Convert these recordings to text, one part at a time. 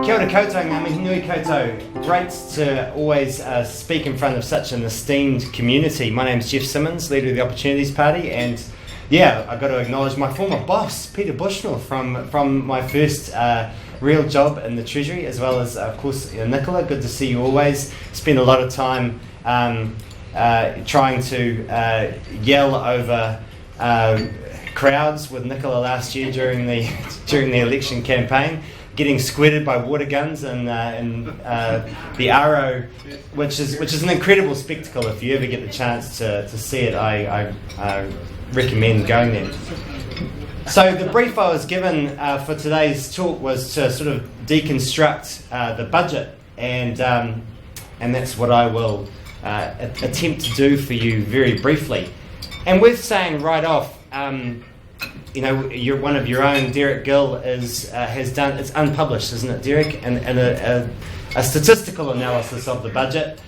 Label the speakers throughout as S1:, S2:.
S1: Kia ora koutou, ngā mihi nui koutou. Great to always speak in front of such an esteemed community. My name's Geoff Simmons, leader of the Opportunities Party, and yeah, I've got to acknowledge my former boss, Peter Bushnell, from my first real job in the Treasury, as well as, of course, Nicola. Good to see you always. Spent a lot of time trying to yell over crowds with Nicola last year during the election campaign, getting squirted by water guns and the Arrow, which is an incredible spectacle. If you ever get the chance to see it, I recommend going there. So the brief I was given for today's talk was to sort of deconstruct the budget, and that's what I will attempt to do for you very briefly. And worth saying right off, you're one of your own, Derek Gill, has done, it's unpublished, isn't it, Derek? And a statistical analysis of the budget,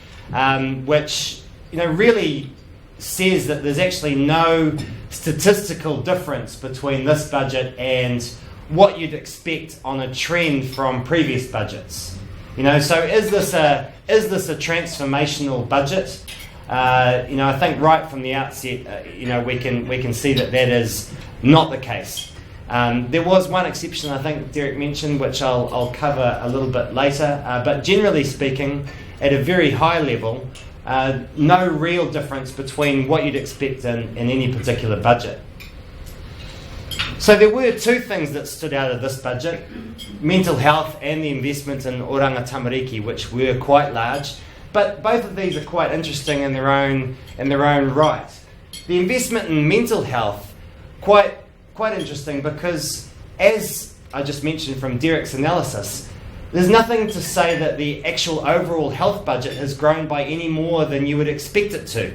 S1: which really says that there's actually no statistical difference between this budget and what you'd expect on a trend from previous budgets. So is this a transformational budget? I think right from the outset, we can see that is not the case. There was one exception, I think Derek mentioned, which I'll cover a little bit later. But generally speaking, at a very high level, no real difference between what you'd expect in any particular budget. So there were two things that stood out of this budget: mental health and the investment in oranga tamariki, which were quite large. But both of these are quite interesting in their own right. The investment in mental health, quite interesting, because as I just mentioned from Derek's analysis, there's nothing to say that the actual overall health budget has grown by any more than you would expect it to.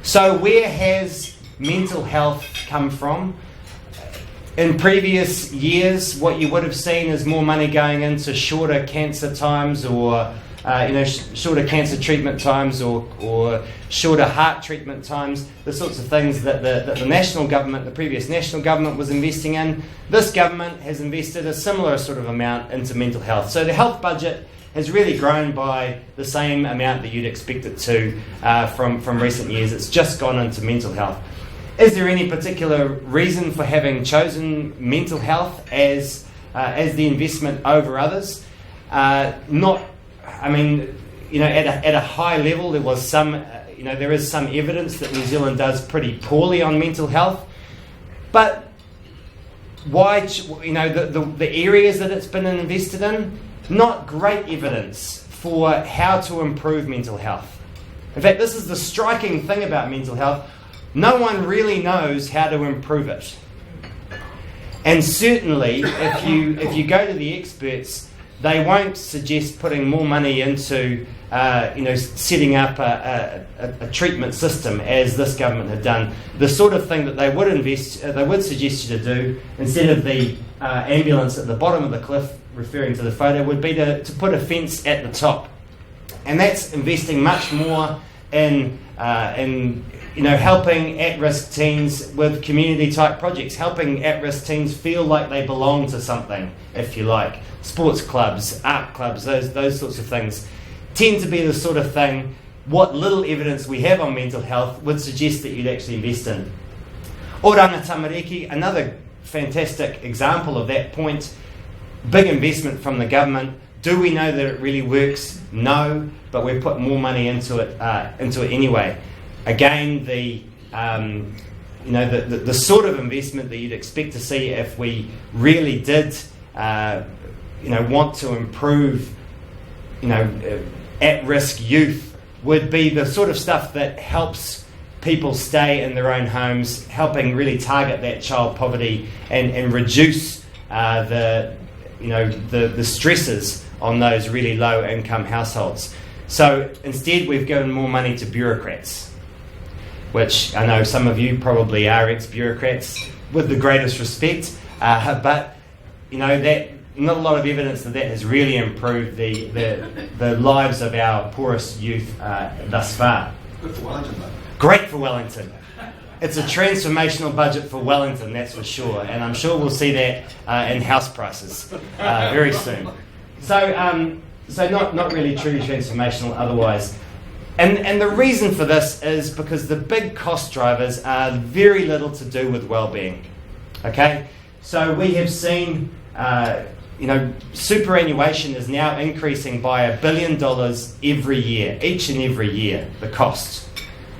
S1: So where has mental health come from? In previous years, what you would have seen is more money going into shorter cancer times, or shorter cancer treatment times, or shorter heart treatment times, the sorts of things that the national government, the previous national government, was investing in. This government has invested a similar sort of amount into mental health. So the health budget has really grown by the same amount that you'd expect it to from recent years. It's just gone into mental health. Is there any particular reason for having chosen mental health as the investment over others? Not. I mean, at a high level, there was some, there is some evidence that New Zealand does pretty poorly on mental health. But why, the areas that it's been invested in, not great evidence for how to improve mental health. In fact, this is the striking thing about mental health. No one really knows how to improve it. And certainly, if you go to the experts, they won't suggest putting more money into, setting up a treatment system, as this government had done. The sort of thing that they would suggest you to do, instead of the ambulance at the bottom of the cliff, referring to the photo, would be to put a fence at the top, and that's investing much more in helping at-risk teens with community-type projects, helping at-risk teens feel like they belong to something, if you like. Sports clubs, art clubs, those sorts of things tend to be the sort of thing what little evidence we have on mental health would suggest that you'd actually invest in. Oranga tamariki, another fantastic example of that point. Big investment from the government. Do we know that it really works? No, but we've put more money into it anyway. Again, the sort of investment that you'd expect to see if we really did want to improve at-risk youth, would be the sort of stuff that helps people stay in their own homes, helping really target that child poverty and reduce the stresses on those really low income households. So instead, we've given more money to bureaucrats, which I know some of you probably are ex-bureaucrats, with the greatest respect, but that not a lot of evidence that has really improved the lives of our poorest youth thus far.
S2: Good for Wellington, though.
S1: Great for Wellington. It's a transformational budget for Wellington, that's for sure, and I'm sure we'll see that in house prices very soon. So not really truly transformational otherwise. And the reason for this is because the big cost drivers are very little to do with well-being. Okay? So we have seen, superannuation is now increasing by $1 billion every year, each and every year, the cost.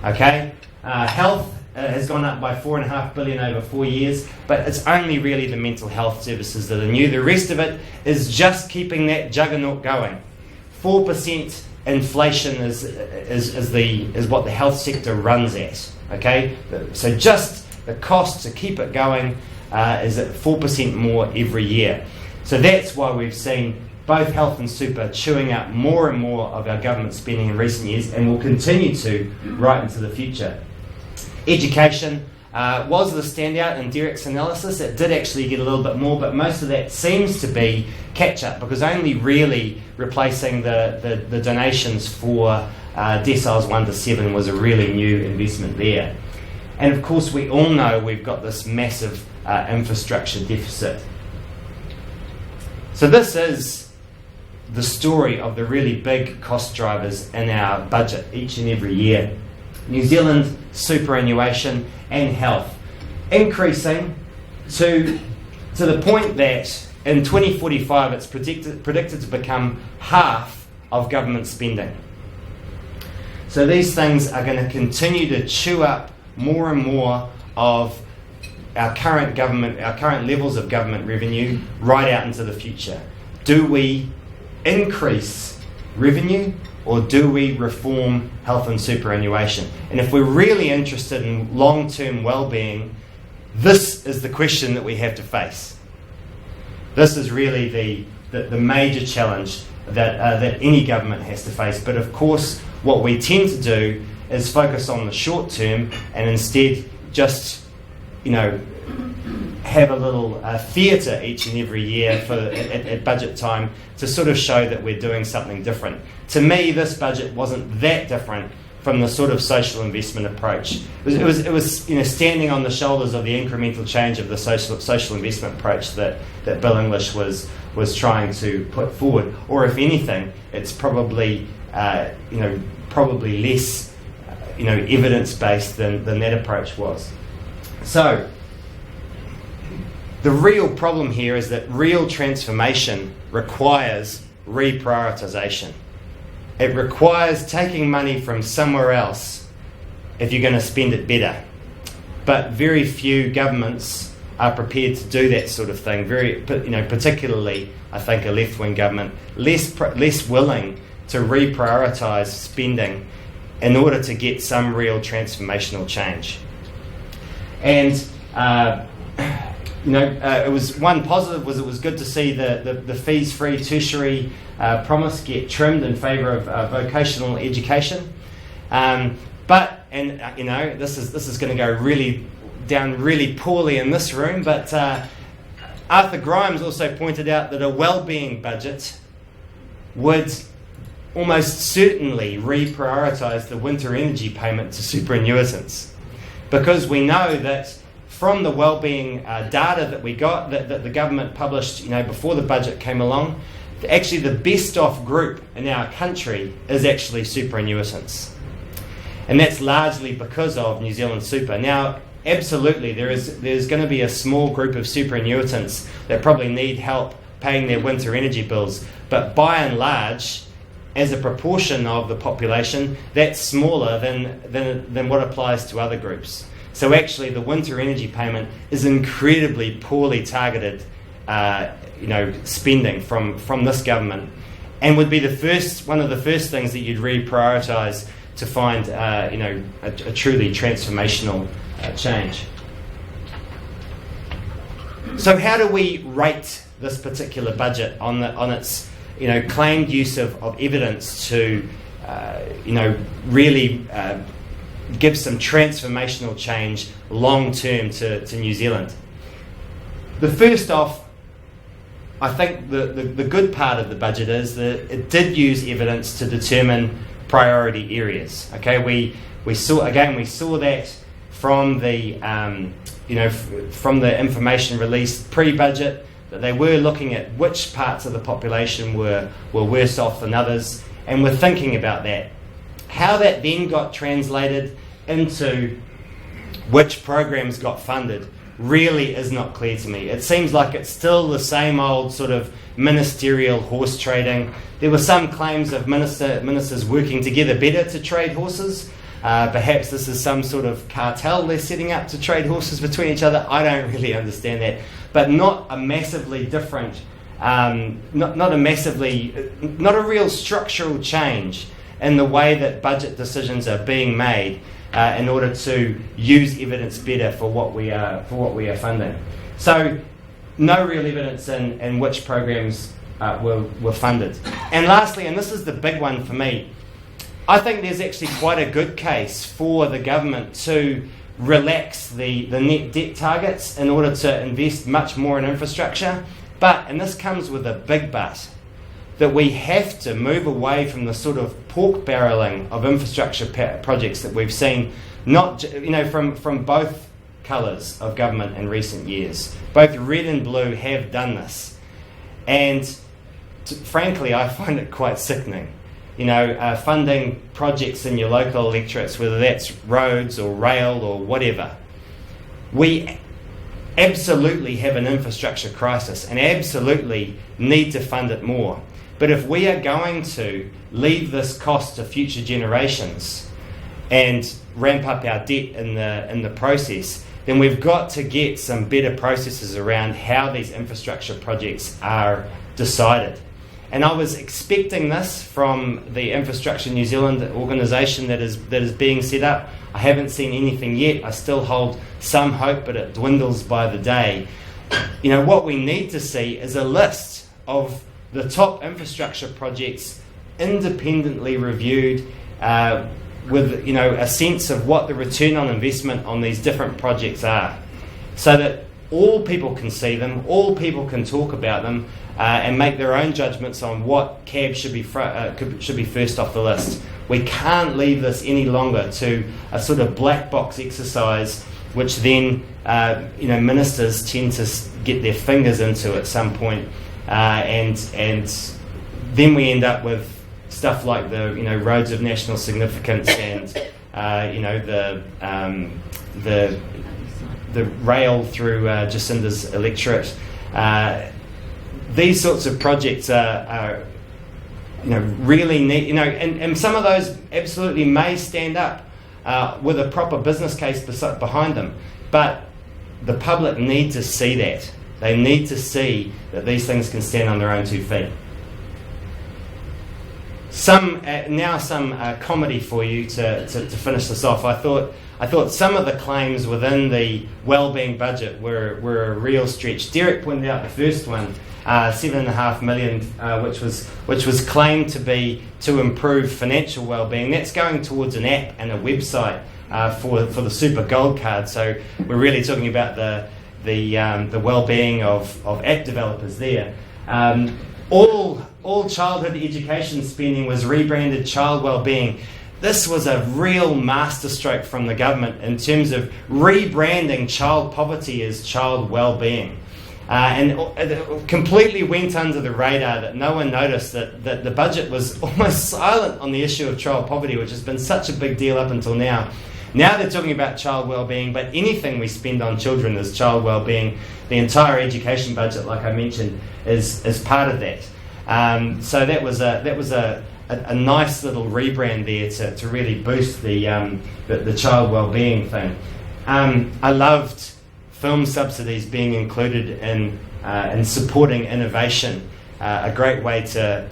S1: Okay? Health has gone up by $4.5 billion over 4 years, but it's only really the mental health services that are new. The rest of it is just keeping that juggernaut going. 4% inflation is what the health sector runs at. Okay, so just the cost to keep it going is at 4% more every year. So that's why we've seen both health and super chewing up more and more of our government spending in recent years, and will continue to right into the future. Education was the standout in Derek's analysis. It did actually get a little bit more, but most of that seems to be catch-up, because only really replacing the donations for deciles 1 to 7 was a really new investment there. And of course we all know we've got this massive infrastructure deficit. So this is the story of the really big cost drivers in our budget each and every year. New Zealand superannuation and health increasing to the point that in 2045 it's predicted to become half of government spending. So these things are going to continue to chew up more and more of our current levels of government revenue right out into the future. Do we increase revenue, or do we reform health and superannuation? And if we're really interested in long-term well-being, this is the question that we have to face. This is really the major challenge that any government has to face. But of course, what we tend to do is focus on the short term and instead just, have a little theatre each and every year at budget time to sort of show that we're doing something different. To me, this budget wasn't that different from the sort of social investment approach. It was standing on the shoulders of the incremental change of the social investment approach that Bill English was trying to put forward. Or if anything, it's probably less evidence based than that approach was. So the real problem here is that real transformation requires reprioritisation. It requires taking money from somewhere else if you're going to spend it better. But very few governments are prepared to do that sort of thing. Particularly, I think, a left-wing government, less willing to reprioritise spending in order to get some real transformational change. And it was one positive was it was good to see the fees-free tertiary promise get trimmed in favour of vocational education. This is going to go down really poorly in this room. But Arthur Grimes also pointed out that a wellbeing budget would almost certainly reprioritise the winter energy payment to superannuitants, because we know that from the wellbeing data that we got, that the government published, before the budget came along, actually the best off group in our country is actually superannuitants, and that's largely because of New Zealand Super. Now, absolutely, there's going to be a small group of superannuitants that probably need help paying their winter energy bills, but by and large, as a proportion of the population, that's smaller than what applies to other groups. So actually, the winter energy payment is incredibly poorly targeted, spending from this government, and would be one of the first things that you'd reprioritise to find, a truly transformational change. So how do we rate this particular budget on its claimed use of evidence to really give some transformational change long term to New Zealand? The first off, I think the good part of the budget is that it did use evidence to determine priority areas. Okay, we saw that from the from the information released pre-budget, that they were looking at which parts of the population were worse off than others, and were thinking about that. How that then got translated into which programs got funded really is not clear to me. It seems like it's still the same old sort of ministerial horse trading. There were some claims of ministers working together better to trade horses. Perhaps this is some sort of cartel they're setting up to trade horses between each other. I don't really understand that. But not a massively different, not a real structural change in the way that budget decisions are being made in order to use evidence better for what we are funding. So no real evidence in which programs were funded. And lastly, and this is the big one for me, I think there's actually quite a good case for the government to relax the net debt targets in order to invest much more in infrastructure. But, and this comes with a big but, that we have to move away from the sort of pork barreling of infrastructure projects that we've seen, not from both colours of government in recent years. Both red and blue have done this, and frankly, I find it quite sickening. Funding projects in your local electorates, whether that's roads or rail or whatever. We absolutely have an infrastructure crisis and absolutely need to fund it more. But if we are going to leave this cost to future generations and ramp up our debt in the process, then we've got to get some better processes around how these infrastructure projects are decided. And I was expecting this from the Infrastructure New Zealand organisation that is being set up. I haven't seen anything yet. I still hold some hope, but it dwindles by the day. What we need to see is a list of the top infrastructure projects independently reviewed with a sense of what the return on investment on these different projects are, so that all people can see them, all people can talk about them, and make their own judgments on what cabs should be first off the list. We can't leave this any longer to a sort of black box exercise, which then ministers tend to get their fingers into at some point, and then we end up with stuff like the roads of national significance and the rail through Jacinda's electorate. These sorts of projects are really neat, and some of those absolutely may stand up with a proper business case behind them, but the public need to see that. They need to see that these things can stand on their own 2 feet. Some comedy for you to finish this off. I thought some of the claims within the wellbeing budget were a real stretch. Derek pointed out the first one, $7.5 million, which was claimed to improve financial wellbeing. That's going towards an app and a website for the Super Gold Card. So we're really talking about the wellbeing of app developers there. All childhood education spending was rebranded Child Wellbeing. This was a real masterstroke from the government in terms of rebranding child poverty as child wellbeing. And it completely went under the radar that no one noticed that the budget was almost silent on the issue of child poverty, which has been such a big deal up until now. Now they're talking about child wellbeing, but anything we spend on children is child wellbeing. The entire education budget, like I mentioned, is part of that. So that was a nice little rebrand there to really boost the child wellbeing thing. I loved film subsidies being included in supporting innovation. A great way to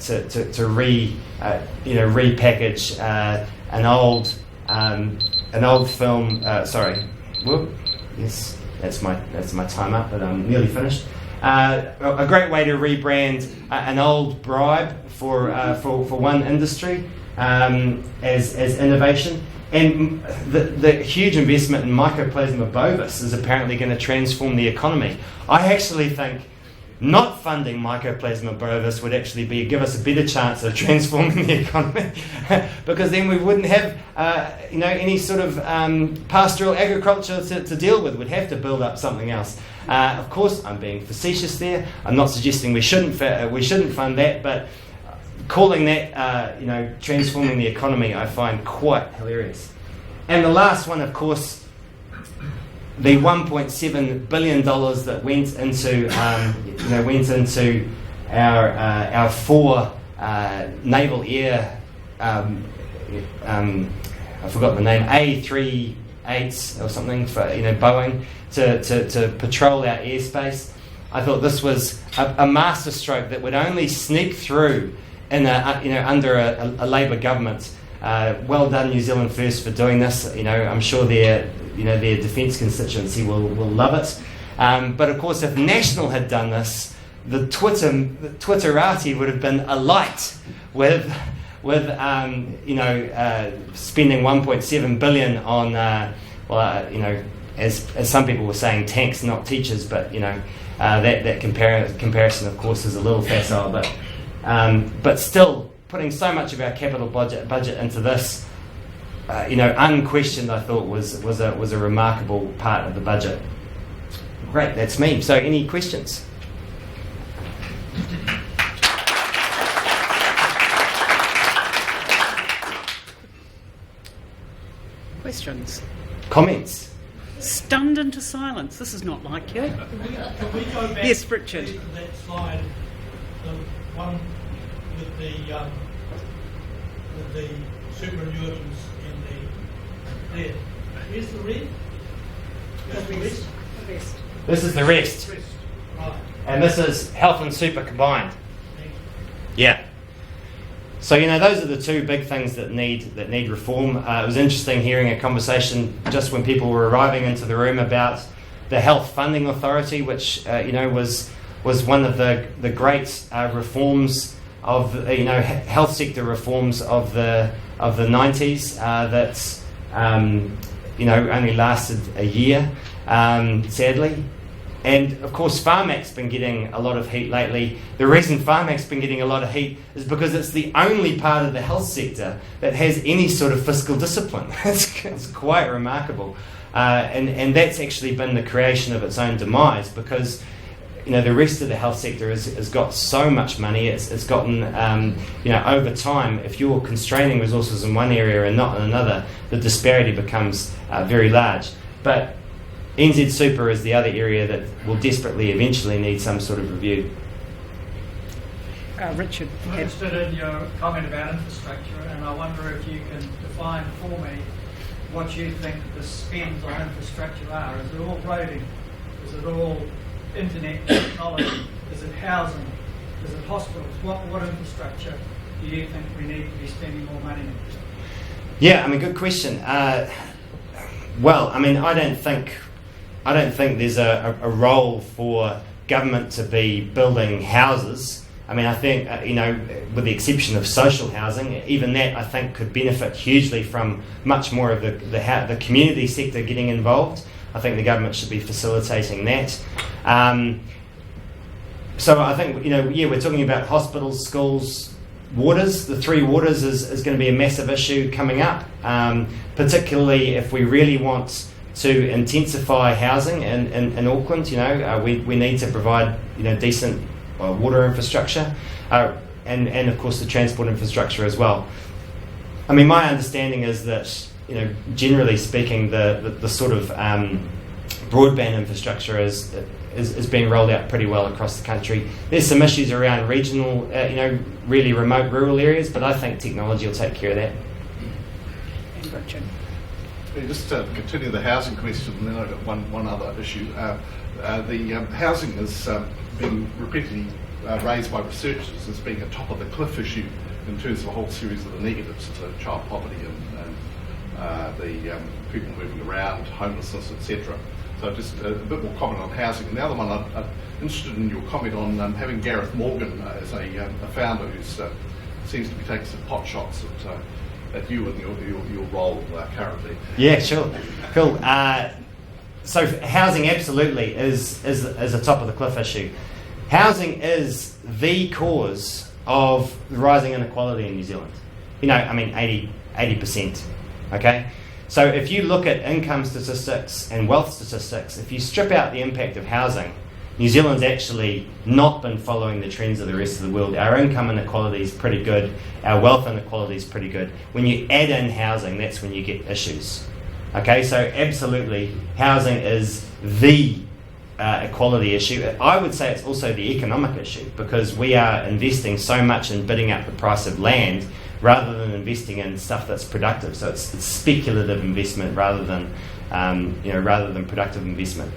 S1: repackage an old film. Sorry, whoop. Yes, that's my time up, but I'm nearly finished. A great way to rebrand an old bribe for one industry as innovation. And the huge investment in Mycoplasma bovis is apparently going to transform the economy. I actually think not funding Mycoplasma bovis would actually give us a better chance of transforming the economy, because then we wouldn't have any sort of pastoral agriculture to deal with. We'd have to build up something else. Of course, I'm being facetious there. I'm not suggesting we shouldn't fund that, but calling that transforming the economy, I find quite hilarious. And the last one, of course, the $1.7 billion that went into our 4 naval air, I forgot the name, A38s or something for Boeing to patrol our airspace. I thought this was a masterstroke that would only sneak through in under a Labour government. Well done, New Zealand First, for doing this. I'm sure their defence constituency will love it. But of course, if National had done this, the Twitterati would have been alight with spending $1.7 billion on as some people were saying, tanks, not teachers. But that comparison, of course, is a little facile. But still, putting so much of our capital budget into this, unquestioned, I thought was a remarkable part of the budget. Great, that's me. So, any questions?
S2: Questions?
S1: Comments?
S2: Stunned into silence. This is not like you.
S3: Can we go back
S2: Yes, Richard.
S3: to that slide, the one with the superannuitants and there. Here's the red. Here's the rest.
S1: This is the rest.
S3: Right.
S1: And this is health and super combined.
S3: Thank you.
S1: Yeah. So those are the 2 big things that need reform. It was interesting hearing a conversation just when people were arriving into the room about the Health Funding Authority, which was one of the great reforms of health sector reforms of the 90s that only lasted a year, sadly. And of course, Pharmac's been getting a lot of heat lately. The reason Pharmac's been getting a lot of heat is because it's the only part of the health sector that has any sort of fiscal discipline. It's quite remarkable, and that's actually been the creation of its own demise, because the rest of the health sector has got so much money. It's gotten over time, if you're constraining resources in one area and not in another, the disparity becomes very large. But NZ Super is the other area that will desperately eventually need some sort of review.
S2: Richard.
S4: I'm interested in your comment about infrastructure, and I wonder if you can define for me what you think the spends on infrastructure are. Is it all roading? Is it all internet technology? Is it housing? Is it hospitals? What infrastructure do you think we need to be spending more money on?
S1: Yeah, good question. Well, I don't think there's a role for government to be building houses. I think, with the exception of social housing, even that I think could benefit hugely from much more of the community sector getting involved. I think the government should be facilitating that. So I think, we're talking about hospitals, schools, waters. The 3 waters is going to be a massive issue coming up, particularly if we really want to intensify housing in Auckland. We need to provide decent water infrastructure, and of course the transport infrastructure as well. My understanding is that generally speaking, the sort of broadband infrastructure is being rolled out pretty well across the country. There's some issues around regional, really remote rural areas, but I think technology will take care of that.
S2: And Richard.
S5: Just to continue the housing question, and then I've got one other issue. The housing has been repeatedly raised by researchers as being a top of the cliff issue in terms of a whole series of the negatives to child poverty and the people moving around, homelessness, etc. So just a bit more comment on housing. And the other one, I'm interested in your comment on having Gareth Morgan as a founder who seems to be taking some pot shots at you and your role currently.
S1: Yeah, sure. Cool. So housing absolutely is a top of the cliff issue. Housing is the cause of rising inequality in New Zealand. 80%. Okay? So if you look at income statistics and wealth statistics, if you strip out the impact of housing, New Zealand's actually not been following the trends of the rest of the world. Our income inequality is pretty good. Our wealth inequality is pretty good. When you add in housing, that's when you get issues. Okay, so absolutely, housing is the equality issue. I would say it's also the economic issue, because we are investing so much in bidding up the price of land rather than investing in stuff that's productive. So it's speculative investment rather than productive investment.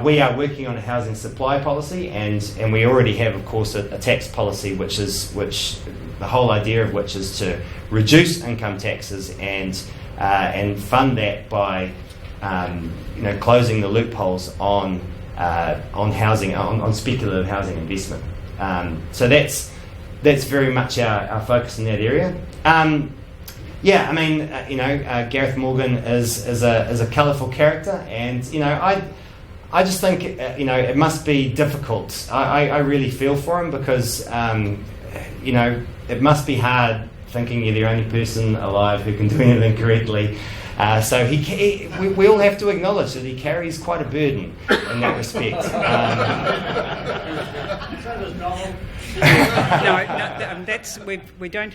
S1: We are working on a housing supply policy, and we already have, of course, a tax policy, which the whole idea of which is to reduce income taxes and fund that by closing the loopholes on housing, on speculative housing investment. So that's very much our focus in that area. Gareth Morgan is a colourful character, and I just think it must be difficult. I really feel for him, because it must be hard thinking you're the only person alive who can do anything correctly. So we all have to acknowledge that he carries quite a burden in that respect.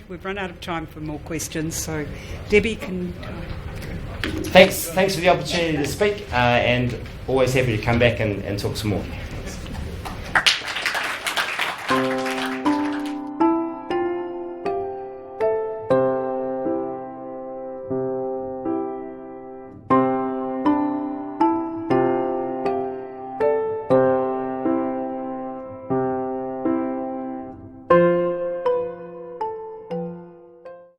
S2: We've run out of time for more questions. So Debbie can.
S1: Thanks for the opportunity to speak, and always happy to come back and talk some more.